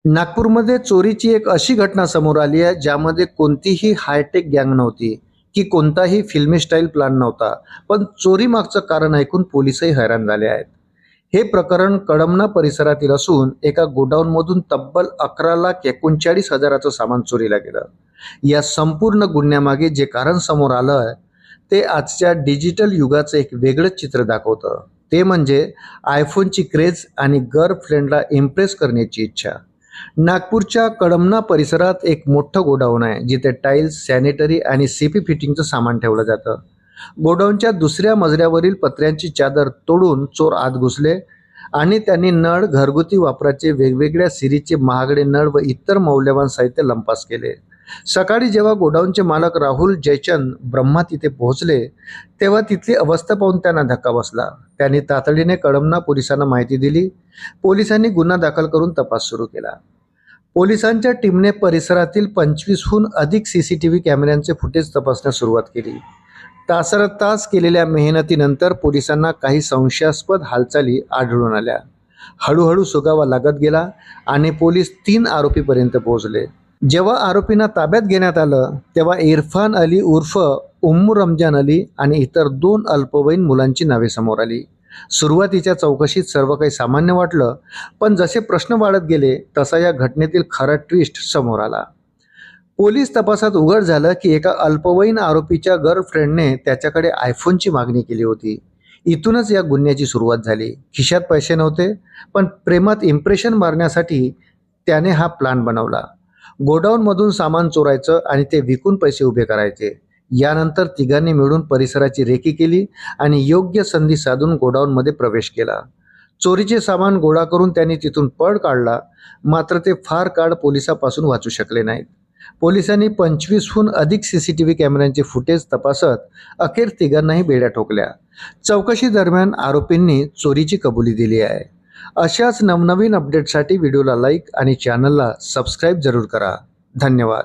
नागपूरमध्ये चोरीची एक अशी घटना समोर आली आहे ज्यामध्ये कोणतीही हायटेक गँग नव्हती की कोणताही फिल्मी स्टाईल प्लॅन नव्हता. पण चोरी मागचं कारण ऐकून पोलिसही हैराण झाले आहेत. हे प्रकरण कळमना परिसरातील असून एका गोडाऊनमधून तब्बल 11,39,000चं सामान चोरीला गेलं. या संपूर्ण गुन्ह्यामागे जे कारण समोर आलं आहे ते आजच्या डिजिटल युगाचं एक वेगळंच चित्र दाखवतं. ते म्हणजे आयफोनची क्रेज आणि गर्लफ्रेंडला इम्प्रेस करण्याची इच्छा. नागपूरच्या कळमना परिसरात एक मोठं गोडाऊन आहे जिथे टाईल्स, सॅनिटरी आणि सीपी फिटिंगचं सामान ठेवलं जातं. गोडाऊनच्या दुसऱ्या मजल्यावरील पत्र्यांची चादर तोडून चोर आत घुसले आणि त्यांनी नळ, घरगुती वापराचे वेगवेगळ्या सिरीजचे महागडे नळ व इतर मौल्यवान साहित्य लंपास केले. सकाळी जेव्हा गोडाऊनचे मालक राहुल जयचंद ब्रह्मा तिथे पोहोचले तेव्हा तिथली अवस्था पाहून त्यांना धक्का बसला. त्यांनी तातडीने कळमना पोलिसांना माहिती दिली. पोलिसांनी गुन्हा दाखल करून तपास सुरू केला. पोलिसांच्या टीमने परिसरातील 25हून अधिक सीसीटीव्ही कॅमेऱ्यांचे फुटेज तपासण्यास सुरुवात केली. तासरतास केलेल्या मेहनतीनंतर पोलिसांना काही संशयास्पद हालचाली आढळून आल्या. हळूहळू सुगावा लागत गेला आणि पोलीस 3 आरोपीपर्यंत पोहोचले. जेव्हा आरोपींना ताब्यात घेण्यात आलं तेव्हा इरफान अली उर्फ उम्मू रमजान अली आणि इतर 2 अल्पवयीन मुलांची नावे समोर आली. सुरुवातीच्या चौकशीत सर्व काही सामान्य वाटलं, पण जसे प्रश्न वाढत गेले तसा या घटनेतील खरा ट्विस्ट समोर आला. पोलीस तपासात उघड झालं की एका अल्पवयीन आरोपीच्या गर्लफ्रेंडने त्याच्याकडे आयफोनची मागणी केली होती. इथूनच या गुन्ह्याची सुरुवात झाली. खिशात पैसे नव्हते, पण प्रेमात इम्प्रेशन मारण्यासाठी त्याने हा प्लान बनवला. गोडाऊनमधून सामान चोरायचं आणि ते विकून पैसे उभे करायचे. यानंतर तिघांनी मिळून परिसराची रेकी केली आणि योग्य संधी साधून गोडाऊनमध्ये प्रवेश केला. चोरीचे सामान गोळा करून त्यांनी तिथून पळ काढला, मात्र ते फार काळ पोलिसांपासून वाचू शकले नाहीत. पोलिसांनी 25हून अधिक सीसीटीव्ही कॅमेऱ्यांचे फुटेज तपासत अखेर तिघांनाही बेड्या ठोकल्या. चौकशी दरम्यान आरोपींनी चोरीची कबुली दिली आहे. अशाच नवनवीन अपडेटसाठी व्हिडिओला लाईक आणि चॅनलला सबस्क्राईब जरूर करा. धन्यवाद.